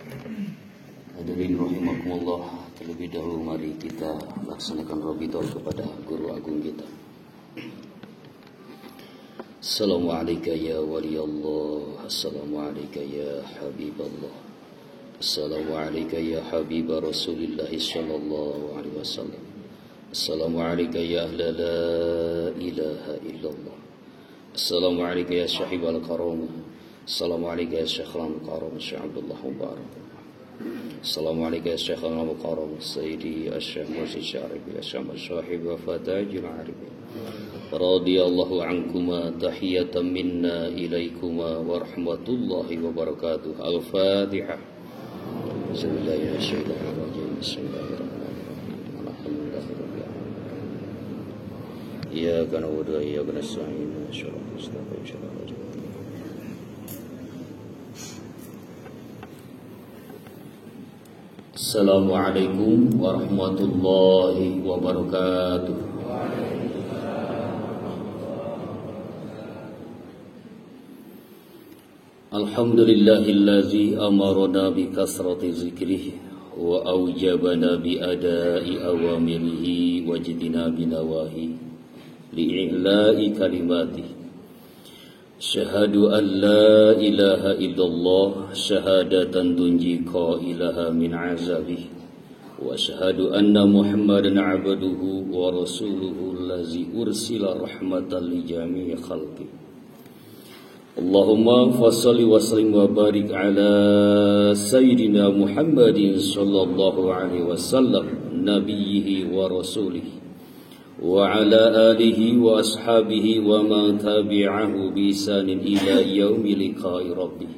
Hadirin rahimakumullah, terlebih dahulu mari kita laksanakan rabithah kepada guru agung kita. Assalamualaikum ya waliyallah, assalamualaikum ya habiballah, assalamualaikum ya habib Rasulillah sallallahu alaihi wasallam, assalamualaikum ya ahla la ilaha illallah, assalamualaikum ya syahibal karam, assalamualaikum ya syekhul karam Syekh Abdullah Mubarak, assalamualaikum ya syekhul karam Sayyidi Syekh Mursyid Syarif ya Syekh Syahib wa Fatajul Arif, radhiyallahu ankuma tahiyatan minna ilaikuma wa rahmatullahi wa barakatuh. Al-Fatihah. Bismillahirrahmanirrahim. Bismillahirrahmanirrahim. Alhamdulillahirabbil alamin. Iyyaka na'budu wa iyyaka nasta'in. Ihdinas siratal mustaqim. Assalamualaikum warahmatullahi wabarakatuh. Alhamdulillahillazi amarna bi kasrati zikrih wa aujabana bi ada'i awamirihi wa jidina bi nawahi li'i'la'i kalimati. Syahadu an la ilaha illallah syahadatan tunji qailaha min azabih wa syahadu anna Muhammadan abduhu wa rasuluhu allazi ursila rahmatan li jami'i khalqi. Allahumma fassalli wa sallim wa barik ala Sayyidina Muhammadin sallallahu alaihi wasallam nabiyhi wa rasulihi wa ala alihi wa ashabihi wa man tabi'ahu bi ihsanin ila yaumi liqa'i rabbih.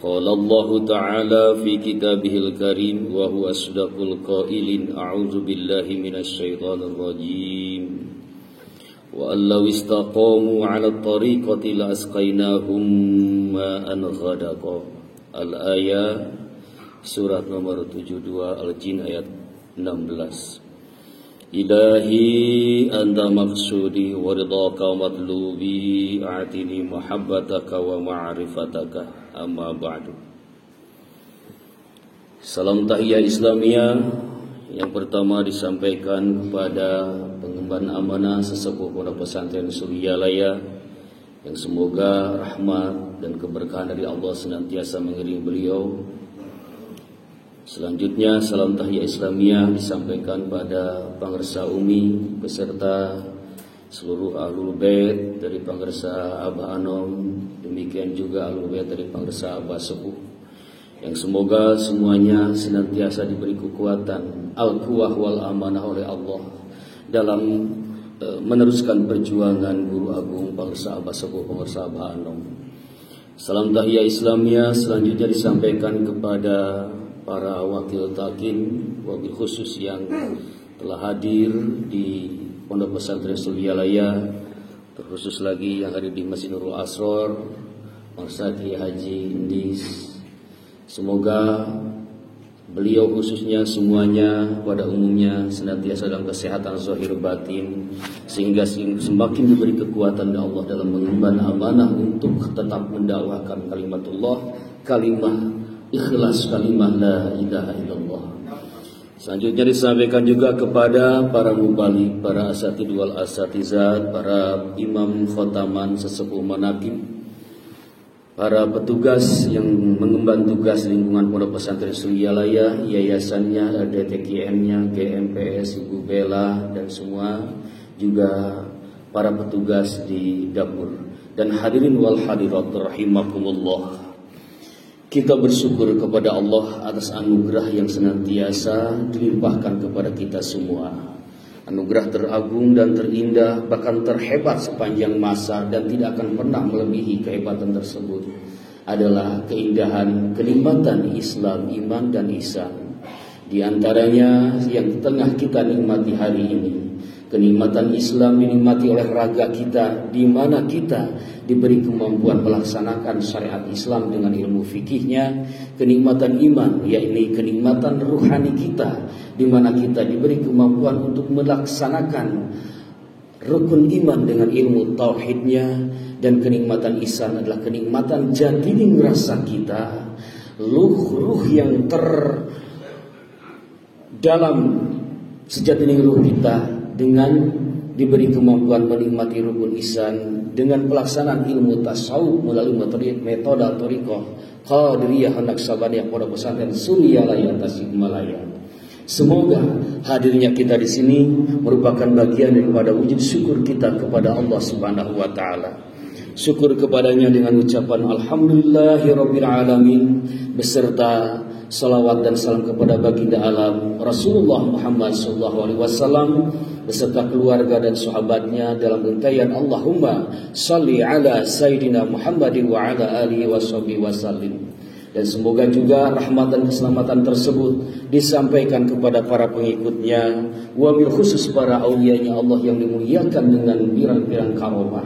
Qala Allah ta'ala fi kitabihil karim wa huwa asdaqul qailin, a'udzu billahi minasy syaithanir rajim. Wa allau istaqamu 'ala at-tariqati la asqainahum ma'an ghadaqa. Al-ayat surat nomor 72 Al-Jin ayat 16. Ilahi anta maqsudi wa ridhaka matlubi a'tini mahabbataka wa ma'rifataka amma ba'du. Salam tahiyah Islamiyah yang pertama disampaikan kepada pengemban amanah sesepuh Pondok Pesantren Suryalaya, yang semoga rahmat dan keberkahan dari Allah senantiasa mengiringi beliau. Selanjutnya salam tahiyah Islamiyah disampaikan pada Pangersa Umi beserta seluruh Ahlul Bait dari Pangersa Abah Anom, demikian juga Ahlul Bait dari Pangersa Abah Sepuh, yang semoga semuanya senantiasa diberi kekuatan al-quwah wal amanah oleh Allah dalam meneruskan perjuangan Guru Agung Pangersa Abah Sepuh, Pangersa Abah Anom. Salam tahiyah Islamiyah selanjutnya disampaikan kepada para wakil takin, wabil khusus yang telah hadir di Pondok Pesantren Suryalaya, terkhusus lagi yang hadir di Masjid Nurul Asror, Pangersa Kiai Haji Indis. Semoga beliau khususnya semuanya pada umumnya senantiasa dalam kesehatan zahir batin, sehingga semakin diberi kekuatan dari Allah dalam mengemban amanah untuk tetap mendakwahkan kalimatullah, kalimah ikhlas, kalimah la ilaha illallah. Selanjutnya disampaikan juga kepada para mubalik, para asatid wal asatizat, para imam khotaman, sesepuh manaqib, para petugas yang mengemban tugas lingkungan Pondok Pesantren Suryalaya, yayasannya, DTKN-nya, GMPS, Ibu Bella, dan semua, juga para petugas di dapur. Dan hadirin wal hadirat rahimakumullah, kita bersyukur kepada Allah atas anugerah yang senantiasa dilimpahkan kepada kita semua. Anugerah teragung dan terindah, bahkan terhebat sepanjang masa dan tidak akan pernah melebihi kehebatan tersebut, adalah keindahan, kenikmatan Islam, iman dan ihsan. Di antaranya yang tengah kita nikmati hari ini, kenikmatan Islam dinikmati oleh raga kita, di mana kita diberi kemampuan melaksanakan syariat Islam dengan ilmu fikihnya. Kenikmatan iman, yakni kenikmatan ruhani kita, di mana kita diberi kemampuan untuk melaksanakan rukun iman dengan ilmu tauhidnya. Dan kenikmatan ihsan adalah kenikmatan jati diri rasa kita, ruh yang terdalam sejati ruh kita dengan diberi kemampuan menikmati rukun ihsan dengan pelaksanaan ilmu tasawuf melalui metode thariqah Qadiriyah Naqsabandiyah Pondok Pesantren Suryalaya Tasikmalaya. Semoga hadirnya kita di sini merupakan bagian daripada wujud syukur kita kepada Allah Subhanahu wa taala. Syukur kepadanya dengan ucapan alhamdulillahirabbil alamin beserta salawat dan salam kepada baginda alam Rasulullah Muhammad sallallahu alaihi wasallam beserta keluarga dan sahabatnya dalam untayan Allahumma shalli ala sayyidina Muhammadin wa ala alihi washabihi wasallim. Dan semoga juga rahmat dan keselamatan tersebut disampaikan kepada para pengikutnya, wabil khusus para aulianya Allah yang dimuliakan dengan pirang-pirang karomah.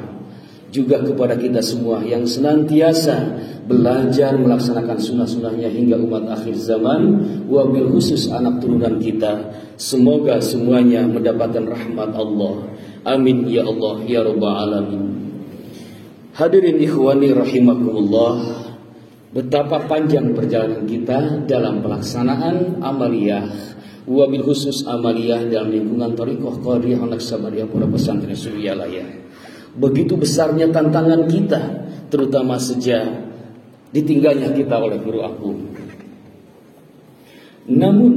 Juga kepada kita semua yang senantiasa belajar melaksanakan sunnah-sunnahnya hingga umat akhir zaman, wabil khusus anak turunan kita. Semoga semuanya mendapatkan rahmat Allah. Amin ya Allah ya rabbal alamin. Hadirin ikhwani rahimakumullah. Betapa panjang perjalanan kita dalam pelaksanaan amaliyah, wabil khusus amaliyah dalam lingkungan thariqah Qadiriyah Naqsabandiyah Pondok Pesantren Suryalaya. Begitu besarnya tantangan kita, terutama sejak ditinggalnya kita oleh guru agung. Namun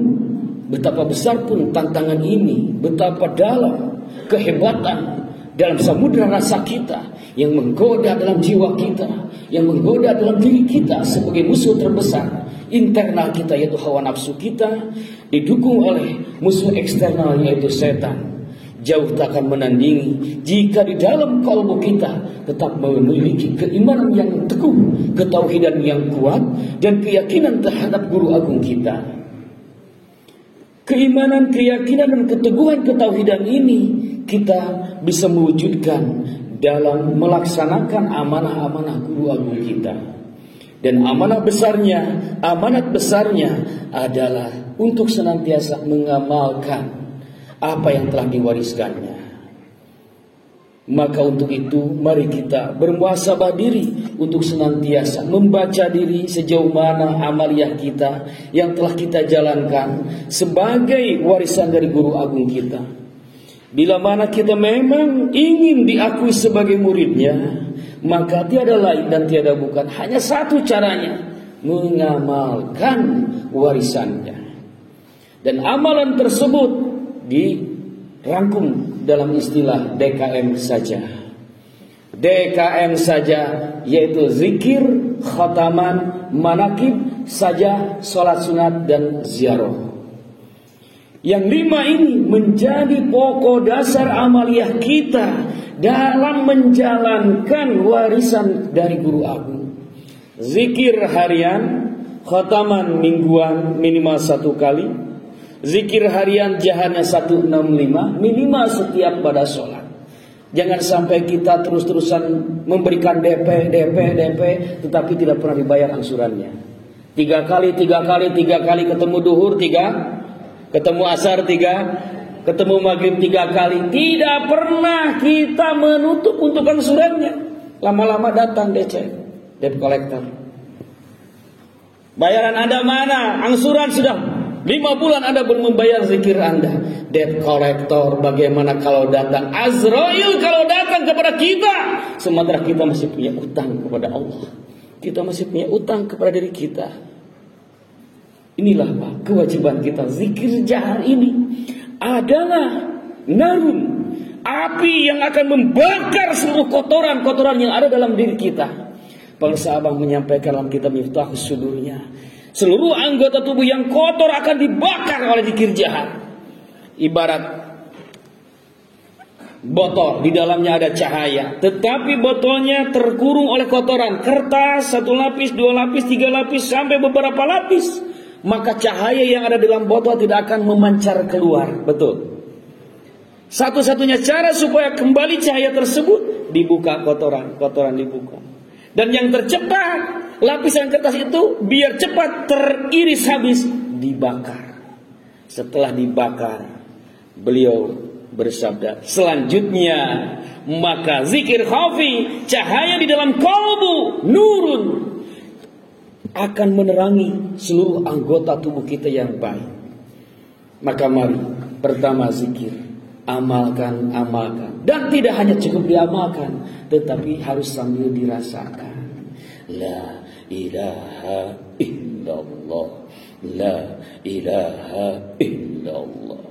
betapa besar pun tantangan ini, betapa dalam kehebatan dalam samudera rasa kita yang menggoda dalam jiwa kita, yang menggoda dalam diri kita sebagai musuh terbesar internal kita yaitu hawa nafsu kita, didukung oleh musuh eksternal yaitu setan. Jauh tak akan menandingi jika di dalam kalbu kita tetap memiliki keimanan yang teguh, ketauhidan yang kuat, dan keyakinan terhadap guru agung kita. Keimanan, keyakinan, dan keteguhan ketauhidan ini kita bisa mewujudkan dalam melaksanakan amanah-amanah guru agung kita. Dan amanat besarnya adalah untuk senantiasa mengamalkan apa yang telah diwariskannya. Maka untuk itu mari kita bermuhasabah diri untuk senantiasa membaca diri sejauh mana amaliyah kita yang telah kita jalankan sebagai warisan dari guru agung kita. Bila mana kita memang ingin diakui sebagai muridnya, maka tiada lain dan tiada bukan, hanya satu caranya, mengamalkan warisannya. Dan amalan tersebut dirangkum dalam istilah DKM saja. DKM saja yaitu zikir, khataman, manakib, saja, sholat sunat, dan ziarah. Yang 5 ini menjadi pokok dasar amaliyah kita dalam menjalankan warisan dari guru agung. Zikir harian, khataman mingguan minimal 1 kali, zikir harian jahannya 165 minimal setiap pada sholat. Jangan sampai kita terus-terusan memberikan DP tetapi tidak pernah dibayar angsurannya. 3 kali ketemu duhur 3, ketemu asar 3, ketemu maghrib 3 kali, tidak pernah kita menutup untuk angsurannya. Lama-lama datang debt collector. Bayaran Anda mana? Angsuran sudah 5 bulan Anda belum membayar zikir Anda. Debt collector, bagaimana kalau datang Azrail, kalau datang kepada kita, sementara kita masih punya utang kepada Allah, kita masih punya utang kepada diri kita. Inilah Pak, kewajiban kita. Zikir jahar ini adalah narun, api yang akan membakar seluruh kotoran-kotoran yang ada dalam diri kita. Bangsa Abang menyampaikan dalam kitab Miftahus Sudurnya, seluruh anggota tubuh yang kotor akan dibakar oleh zikir jahar. Ibarat botol, di dalamnya ada cahaya, tetapi botolnya terkurung oleh kotoran, kertas 1 lapis, 2 lapis, 3 lapis, sampai beberapa lapis. Maka cahaya yang ada dalam botol tidak akan memancar keluar. Betul. Satu-satunya cara supaya kembali cahaya tersebut, dibuka kotoran dibuka. Dan yang tercepat, lapisan kertas itu biar cepat teriris habis, dibakar. Setelah dibakar, beliau bersabda, selanjutnya maka zikir khafi, cahaya di dalam kalbu, nurun, akan menerangi seluruh anggota tubuh kita yang baik. Maka mari, pertama zikir, amalkan. Dan tidak hanya cukup diamalkan, tetapi harus sambil dirasakan. La ilaha illallah, la ilaha illallah.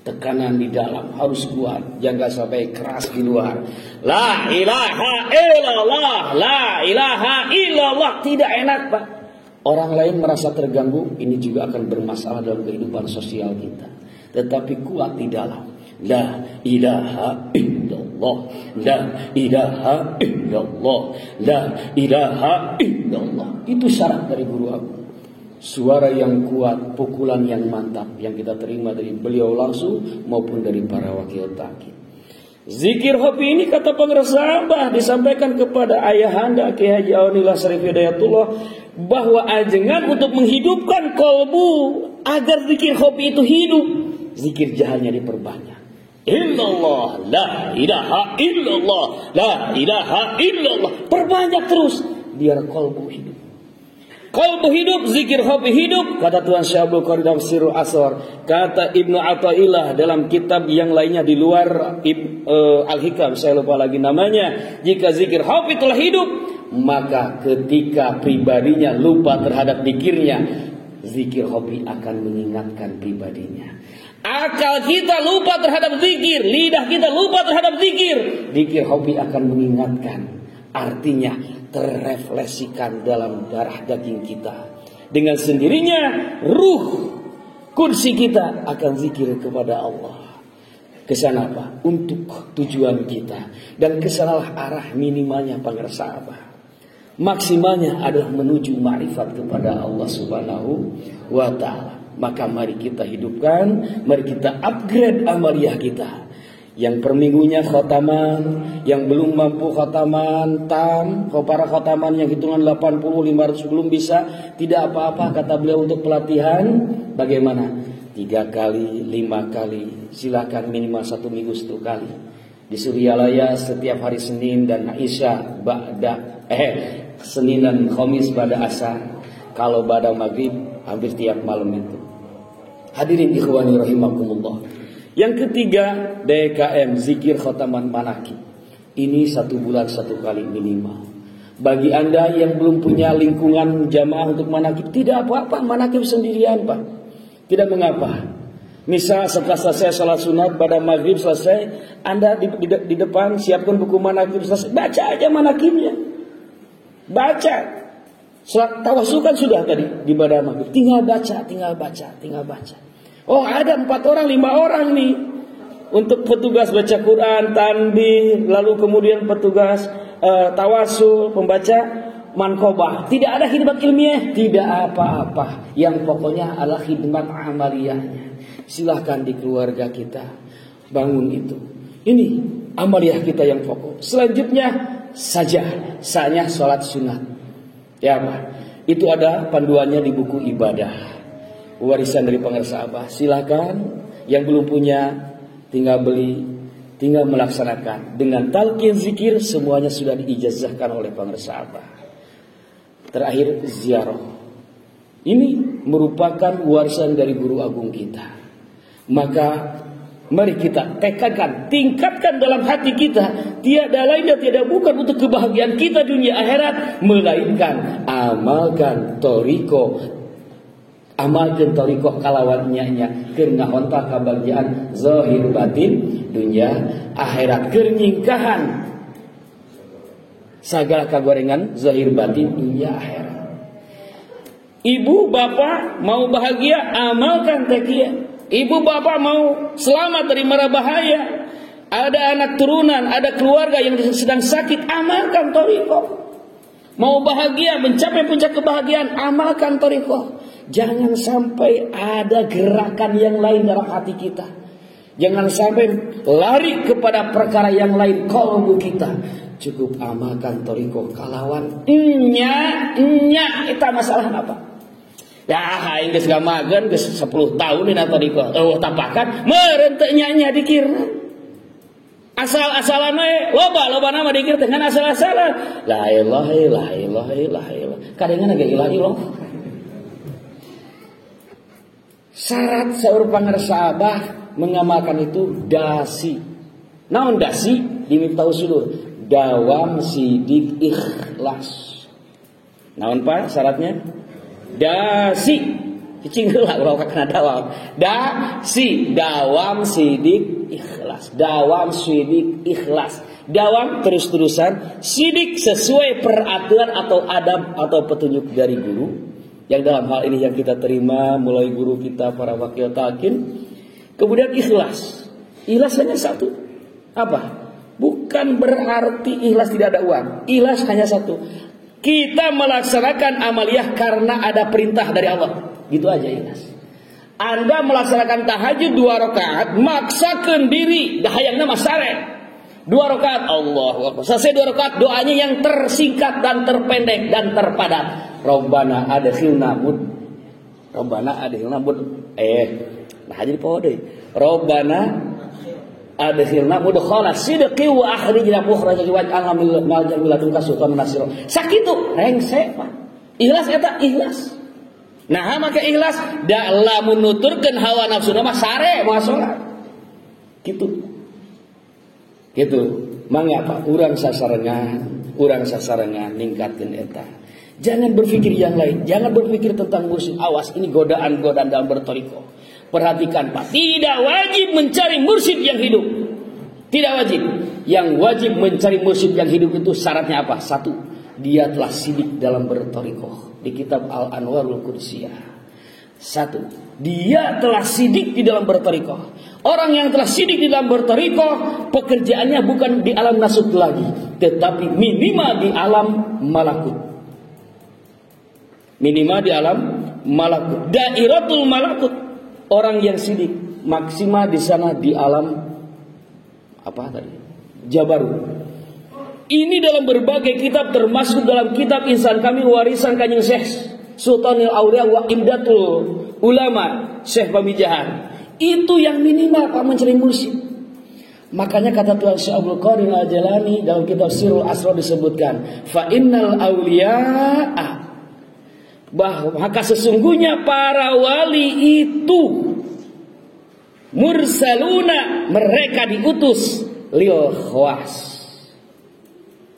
Tekanan di dalam harus kuat, jangan sampai keras di luar. La ilaha illallah, la ilaha illallah. Tidak enak, Pak. Orang lain merasa terganggu, ini juga akan bermasalah dalam kehidupan sosial kita. Tetapi kuat di dalam. La ilaha illallah, la ilaha illallah, la ilaha illallah. Itu syarat dari guru aku. Suara yang kuat, pukulan yang mantap yang kita terima dari beliau langsung maupun dari para wakil takib. Zikir hobi ini kata pengerasa Abah disampaikan kepada ayahanda Ki Haji Aunillah Syarif Hidayatullah bahwa ajengan untuk menghidupkan kolbu agar zikir hobi itu hidup. Zikir jahalnya diperbanyak. Illallah, la ilaha illallah, la ilaha illallah. Perbanyak terus biar kolbu hidup. Qalbu hidup, zikir hobi hidup. Kata Tuan Syekh Abdul Qadir Tafsirul Asrar. Kata Ibnu Athaillah dalam kitab yang lainnya di luar Al-Hikam, saya lupa lagi namanya. Jika zikir hobi telah hidup, maka ketika pribadinya lupa terhadap zikirnya, zikir hobi akan mengingatkan pribadinya. Akal kita lupa terhadap zikir, lidah kita lupa terhadap zikir, zikir hobi akan mengingatkan. Artinya terrefleksikan dalam darah daging kita. Dengan sendirinya ruh kursi kita akan zikir kepada Allah. Kesana apa? Untuk tujuan kita. Dan kesanalah arah minimalnya pengersa apa? Maksimalnya adalah menuju ma'rifat kepada Allah Subhanahu wa ta'ala. Maka mari kita hidupkan, mari kita upgrade amaliyah kita. Yang per minggunya khotaman, yang belum mampu khotaman tam, para khotaman yang hitungan 80, 500 belum bisa, tidak apa-apa kata beliau untuk pelatihan. Bagaimana? 3 kali, 5 kali, silakan minimal 1 minggu 1 kali. Di Suryalaya setiap hari Senin dan Isya Senin dan Khamis pada asar. Kalau pada maghrib hampir tiap malam itu. Hadirin ikhwani rahimakumullah. Yang ketiga, DKM, zikir khotaman manakib. Ini 1 bulan 1 kali minimal. Bagi Anda yang belum punya lingkungan jamaah untuk manakib, tidak apa-apa, manakib sendirian, Pak. Tidak mengapa. Misal setelah selesai salat sunat pada maghrib selesai, Anda di depan siapkan buku manakib selesai, baca aja manakibnya. Baca. Salat tawasul kan sudah tadi di pada maghrib. Tinggal baca. Oh, ada 4 orang, 5 orang nih untuk petugas baca Quran, tanbih, lalu kemudian petugas tawasul, pembaca manqobah. Tidak ada khidmat ilmiah, tidak apa-apa. Yang pokoknya adalah khidmat amaliyahnya. Silahkan di keluarga kita bangun itu. Ini amaliyah kita yang pokok. Selanjutnya sahnya sholat sunat. Ya Pak, itu ada panduannya di buku ibadah. Warisan dari pengersa Abah. Silakan yang belum punya tinggal beli, tinggal melaksanakan. Dengan talqin zikir semuanya sudah diijazahkan oleh pengersa Abah. Terakhir ziarah. Ini merupakan warisan dari guru agung kita. Maka mari kita tekankan, tingkatkan dalam hati kita. Tiada lain dan tiada bukan untuk kebahagiaan kita dunia akhirat, melainkan amalkan torikoh kalawannya kerna honta kebahagiaan zahir batin dunia akhirat, kenyingkahan segala kagorengan zahir batin dunia akhirat. Ibu bapak mau bahagia, amalkan takiyah. Ibu bapak mau selamat dari mara bahaya, ada anak turunan, ada keluarga yang sedang sakit, amalkan torikoh. Mau bahagia, mencapai puncak kebahagiaan, amalkan torikoh. Jangan sampai ada gerakan yang lain dalam hati kita. Jangan sampai lari kepada perkara yang lain kalbu kita. Cukup amalkan torikoh kalawan kita masalah apa? Ya, aing geus gamageun geus 10 tahun dina torikoh. Tapakan merenteknya dikir. Asal-asalan we loba nama dikir dengan asal-asalan. La ilaha illallah. Kadang agak ilah-ilah. Syarat saur pangarsa Abah mengamalkan itu dasi. Naon dasi di Miftahul Sudur? Dawam sidik ikhlas. Naon Pak syaratnya? Dasi. Cicing heula urang kana dawam. Dasi, dawam sidik ikhlas. Dawam sidik ikhlas. Dawam terus-terusan, sidik sesuai peraturan atau adab atau petunjuk dari guru. Yang dalam hal ini yang kita terima mulai guru kita para wakil talqin. Kemudian ikhlas. Ikhlas hanya satu. Apa? Bukan berarti ikhlas tidak ada uang. Ikhlas hanya satu. Kita melaksanakan amaliyah karena ada perintah dari Allah. Gitu aja ikhlas. Anda melaksanakan tahajud 2 rakaat, maksakan diri, dahayangna masare. 2 rakaat, Allahu Akbar. Selesai 2 rakaat, doanya yang tersingkat dan terpendek dan terpadat. Rabbana adkhilna mud. Rabbana adkhilna mud. Nah jadi pode. Rabbana adkhilna mudkhala sidqi wa akhrijna mukhraja waj'alna min ladunka sultanan nasira. Sakitu rengse Pak. Ikhlas eta ikhlas. Nah maka ikhlas da lamun nuturkeun hawa nafsuna mah sare moal salat. Gitu. Mangga Pak, urang sasarengan ningkatkeun eta. Jangan berpikir yang lain, jangan berpikir tentang mursyid. Awas, ini godaan-godaan dalam bertoriko. Perhatikan Pak, tidak wajib mencari mursyid yang hidup. Tidak wajib. Yang wajib mencari mursyid yang hidup itu syaratnya apa? 1, dia telah sidik dalam bertoriko. Di kitab Al-Anwarul Qudsiyah. 1, dia telah sidik di dalam bertoriko. Orang yang telah sidik di dalam bertoriko, pekerjaannya bukan di alam nasut lagi, tetapi minimal di alam malakut. Minimal di alam malakut. Dairatul malakut. Orang yang sidik maksimal di sana di alam apa tadi? Jabarut. Ini dalam berbagai kitab termasuk dalam kitab Insan Kamil warisan Kanjeng Syekh Sultanul Aulia wa Imdatul Ulama Syekh Pamijahan. Itu yang minimal Pak mencari mursyid. Makanya kata Tuhan Syekh Abdul Qadir Al-Jilani dalam kitab Sirrul Asrar disebutkan, fa innal auliya'a, maka sesungguhnya para wali itu mursaluna, mereka diutus lil khawas.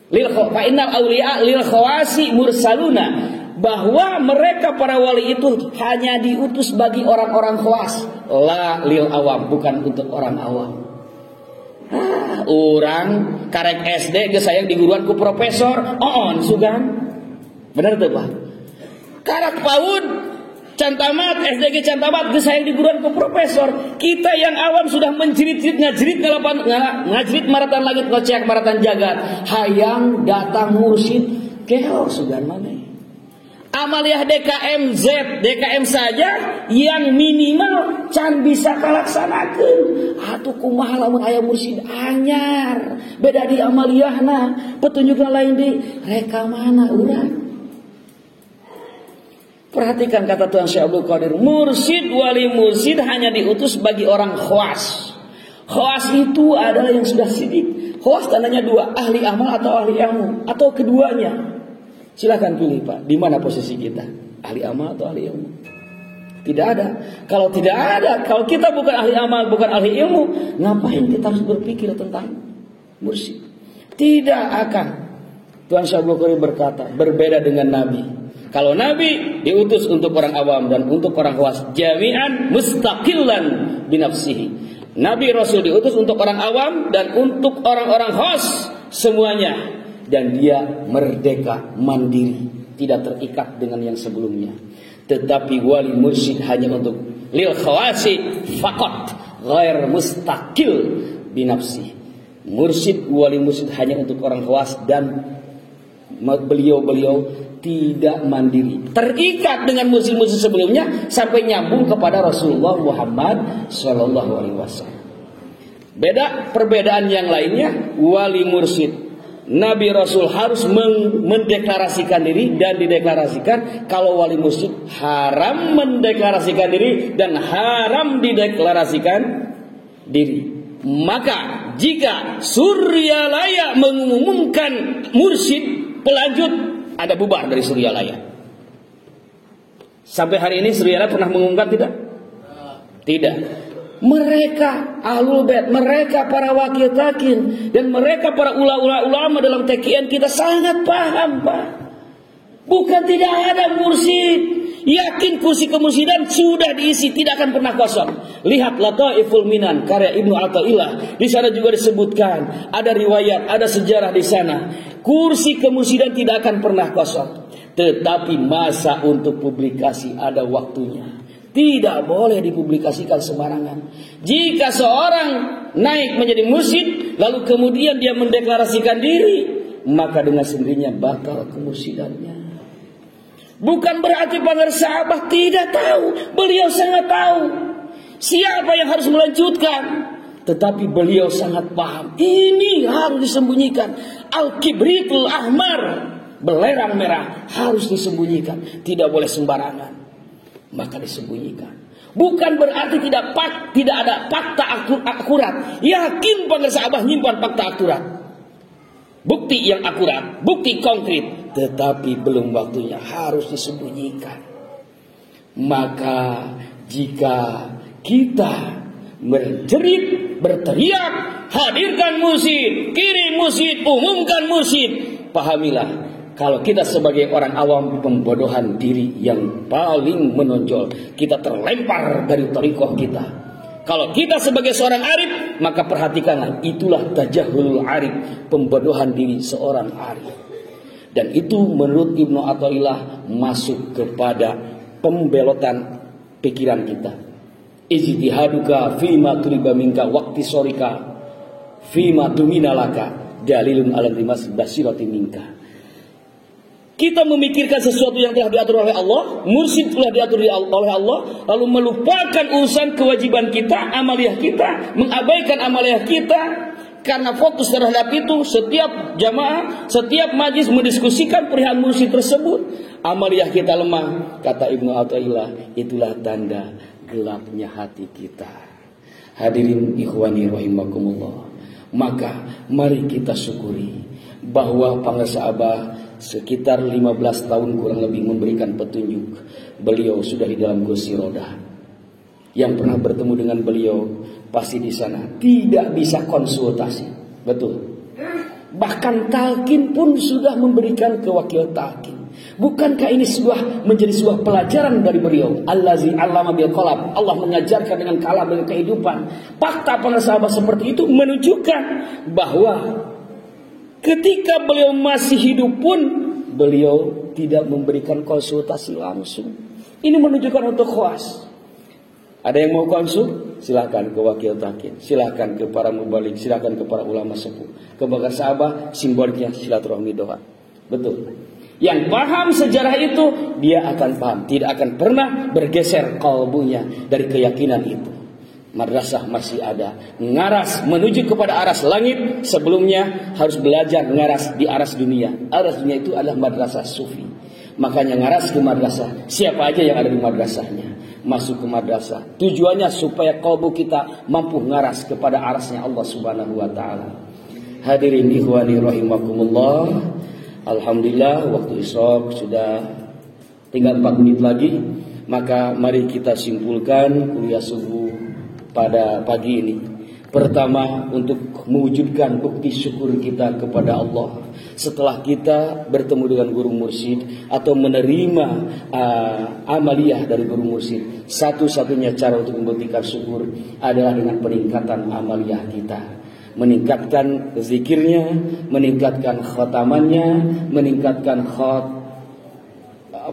Fa innal auliya lil khawasi mursaluna, bahwa mereka para wali itu hanya diutus bagi orang-orang khawas, la lil awam, bukan untuk orang awam. Orang karek SD geus sayang diguruan ku profesor oon sugan. Bener tuh Pak? Karak PAUD cantamat SDG cantamat geus sayang diguruan ku profesor. Kita yang awam sudah ngajrit maratan langit ngocek maratan jagat. Hayang datang mursyid keho sugan maneh. Amaliyah DKM saja yang minimal can bisa kalaksanakeun. Atuh kumaha lamun aya mursyid anyar. Beda di amaliyahna, petunjukna lain di rekamana urang. Perhatikan kata Tuhan Syekh Abdul Qadir, mursyid wali mursyid hanya diutus bagi orang khawas. Khawas itu adalah yang sudah sidik. Khawas tandanya 2, ahli amal atau ahli ilmu atau keduanya. Silakan pilih Pak, di mana posisi kita? Ahli amal atau ahli ilmu? Tidak ada. Kalau tidak ada, kalau kita bukan ahli amal, bukan ahli ilmu, ngapain kita harus berpikir tentang mursyid? Tidak akan. Tuhan Syekh Abdul Qadir berkata, berbeda dengan Nabi. Kalau Nabi diutus untuk orang awam dan untuk orang khawas, jami'an mustaqillan binafsihi. Nabi Rasul diutus untuk orang awam dan untuk orang-orang khawas semuanya. Dan dia merdeka, mandiri, tidak terikat dengan yang sebelumnya. Tetapi wali mursyid hanya untuk lil khawasi faqat, ghair mustaqil binafsi. Mursyid wali mursyid hanya untuk orang khawas dan beliau tidak mandiri, terikat dengan mursyid-mursyid sebelumnya sampai nyambung kepada Rasulullah Muhammad sallallahu alaihi wasallam. Beda perbedaan yang lainnya, wali mursyid Nabi Rasul harus mendeklarasikan diri dan dideklarasikan. Kalau wali mursyid haram mendeklarasikan diri dan haram dideklarasikan diri. Maka jika Suryalaya mengumumkan mursyid pelanjut Anda bubar dari Suryalaya. Sampai hari ini Suryalaya pernah mengumumkan tidak? Tidak. Mereka Ahlul Bait, mereka para wakil takin, dan mereka para ulama dalam TKN kita sangat paham, Pak. Bukan tidak ada mursyid. Yakin kursi kemursidan sudah diisi, tidak akan pernah kosong. Lihat Lataiful Minan karya Ibnu Athaillah. Di sana juga disebutkan, ada riwayat, ada sejarah di sana. Kursi kemursidan tidak akan pernah kosong. Tetapi masa untuk publikasi ada waktunya. Tidak boleh dipublikasikan sembarangan. Jika seorang naik menjadi mursyid, lalu kemudian dia mendeklarasikan diri, maka dengan sendirinya batal kemursidannya. Bukan berarti Pangeran Abah tidak tahu. Beliau sangat tahu siapa yang harus melanjutkan. Tetapi beliau sangat paham. Ini harus disembunyikan. Al-Kibritul Ahmar, belerang merah, harus disembunyikan. Tidak boleh sembarangan. Maka disembunyikan. Bukan berarti tidak ada fakta akurat. Yakin Pangeran Abah nyimpan fakta akurat. Bukti yang akurat, bukti konkret, tetapi belum waktunya, harus disembunyikan. Maka jika kita berjerit, berteriak, hadirkan mursyid, kirim mursyid, umumkan mursyid, pahamilah, kalau kita sebagai orang awam pembodohan diri yang paling menonjol, kita terlempar dari thariqah kita. Kalau kita sebagai seorang arif, maka perhatikanlah, itulah tajahulul arif, pembodohan diri seorang arif. Dan itu menurut Ibnu Athaillah masuk kepada pembelotan pikiran kita. Ijtihaduka fima turiba minka waqti sorika fima tuminalaka dalilun ala dimas basirati minka. Kita memikirkan sesuatu yang telah diatur oleh Allah, mursyid telah diatur oleh Allah, lalu melupakan urusan kewajiban kita, amaliyah kita, mengabaikan amaliyah kita, karena fokus terhadap itu. Setiap jamaah, setiap majlis mendiskusikan perihal mursyid tersebut, amaliyah kita lemah. Kata Ibnu Athaillah, itulah tanda gelapnya hati kita. Hadirin ikhwani rahimakumullah. Maka mari kita syukuri bahwa Pangeran Abah sekitar 15 tahun kurang lebih memberikan petunjuk. Beliau sudah di dalam kursi roda. Yang pernah bertemu dengan beliau pasti di sana tidak bisa konsultasi. Betul. Bahkan talqin pun sudah memberikan ke wakil talqin. Bukankah ini menjadi sebuah pelajaran dari beliau? Allazi 'allama bil qalam. Allah mengajarkan dengan kalam, dengan kehidupan. Fakta para sahabat seperti itu menunjukkan bahwa ketika beliau masih hidup pun beliau tidak memberikan konsultasi langsung. Ini menunjukkan untuk khawas. Ada yang mau konsul? Silakan ke wakil takin, silakan ke para mubalik, silakan ke para ulama sepuh. Ke Pangeran Abah simboliknya silaturahmi doa. Betul. Yang paham sejarah itu dia akan paham, tidak akan pernah bergeser kalbunya dari keyakinan itu. Madrasah masih ada, ngaras menuju kepada aras langit. Sebelumnya harus belajar ngaras di aras dunia. Aras dunia itu adalah madrasah sufi. Makanya ngaras ke madrasah. Siapa aja yang ada di madrasahnya masuk ke madrasah. Tujuannya supaya kalbu kita mampu ngaras kepada arasnya Allah Subhanahu wa taala. Hadirin ikhwani rahimakumullah. Alhamdulillah waktu isya sudah tinggal 4 menit lagi. Maka mari kita simpulkan kuliah subuh pada pagi ini. Pertama, untuk mewujudkan bukti syukur kita kepada Allah setelah kita bertemu dengan guru mursyid atau menerima amaliyah dari guru mursyid. Satu-satunya cara untuk membuktikan syukur adalah dengan peningkatan amaliyah kita. Meningkatkan zikirnya, meningkatkan khatamannya, meningkatkan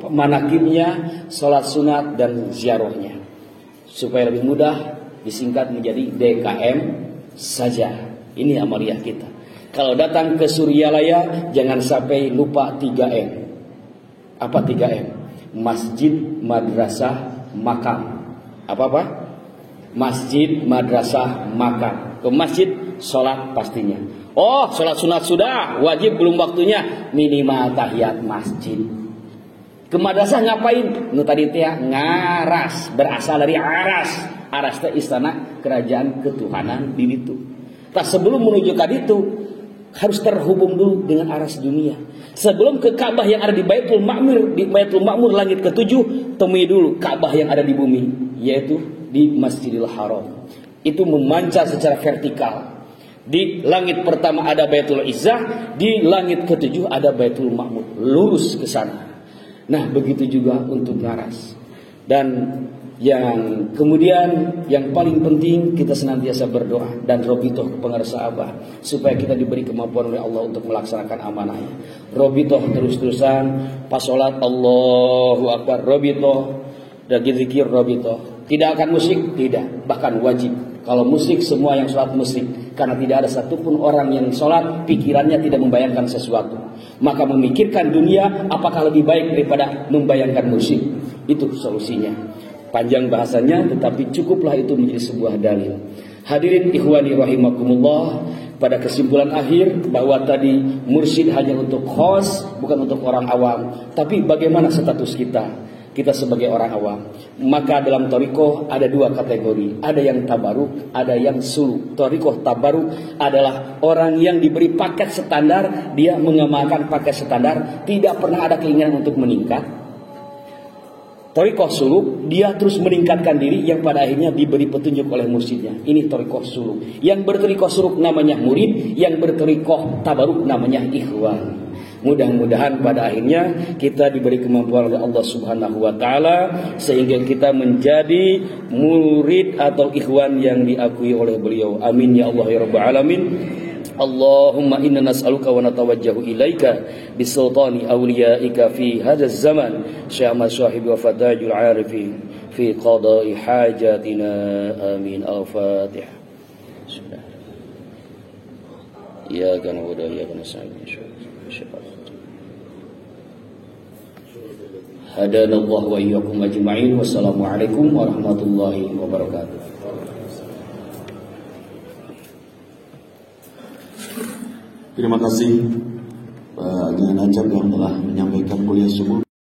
manakibnya, salat sunat dan ziarahnya. Supaya lebih mudah disingkat menjadi DKM saja. Ini amaliyah kita. Kalau datang ke Suryalaya jangan sampai lupa 3M. Apa 3M? Masjid, madrasah, makam. Apa-apa? Masjid, madrasah, makam. Ke masjid sholat pastinya. Oh, sholat sunat sudah, wajib belum waktunya, minimal tahiyat masjid. Ke madrasah ngapain? Nu tadi teh ngaras, berasal dari aras. Aras teh istana kerajaan ketuhanan di itu. Tak sebelum menunjukkan itu harus terhubung dulu dengan aras dunia. Sebelum ke Ka'bah yang ada di Baitul Ma'mur langit ke-7, temui dulu Ka'bah yang ada di bumi, yaitu di Masjidil Haram. Itu memancar secara vertikal. Di langit pertama ada Baitul Izzah, di langit ke-7 ada Baitul Ma'mur, lurus ke sana. Nah, begitu juga untuk ngaras. Dan yang kemudian yang paling penting, kita senantiasa berdoa dan robitoh kepada sahabat supaya kita diberi kemampuan oleh Allah untuk melaksanakan amanahnya. Robitoh terus-terusan pas sholat Allahu Akbar, robitoh dan zikir robitoh. Tidak akan musik, tidak, bahkan wajib. Kalau musik, semua yang sholat musik, karena tidak ada satupun orang yang sholat pikirannya tidak membayangkan sesuatu. Maka memikirkan dunia apakah lebih baik daripada membayangkan musik. Itu solusinya. Panjang bahasanya, tetapi cukuplah itu menjadi sebuah dalil. Hadirin ikhwani rahimakumullah, pada kesimpulan akhir bahwa tadi mursyid hanya untuk khos, bukan untuk orang awam. Tapi bagaimana status kita sebagai orang awam? Maka dalam thariqah ada dua kategori, ada yang tabaruk, ada yang suluk. Thariqah tabaruk adalah orang yang diberi paket standar, dia mengamalkan paket standar, tidak pernah ada keinginan untuk meningkat. Thariqah suluk, dia terus meningkatkan diri yang pada akhirnya diberi petunjuk oleh mursyidnya. Ini thariqah suluk. Yang berthariqah suluk namanya murid, yang berthariqah tabaruk namanya ikhwan. Mudah-mudahan pada akhirnya kita diberi kemampuan oleh Allah Subhanahu wa taala sehingga kita menjadi murid atau ikhwan yang diakui oleh beliau. Amin ya Allah ya rabbal alamin. Allahumma inna nas'aluka wa natawajjahu ilaika bisultani awliyaika fi hadzal zaman syama sahibi wa fadajul arifin fi qada'i hajatina amin. Al-Fatihah. Ya kana wa ya kana sa'in hadanallah wa iyyakum ajma'in. Wassalamualaikum warahmatullahi wabarakatuh. Terima kasih Pak Najab yang telah menyampaikan kuliah subuh.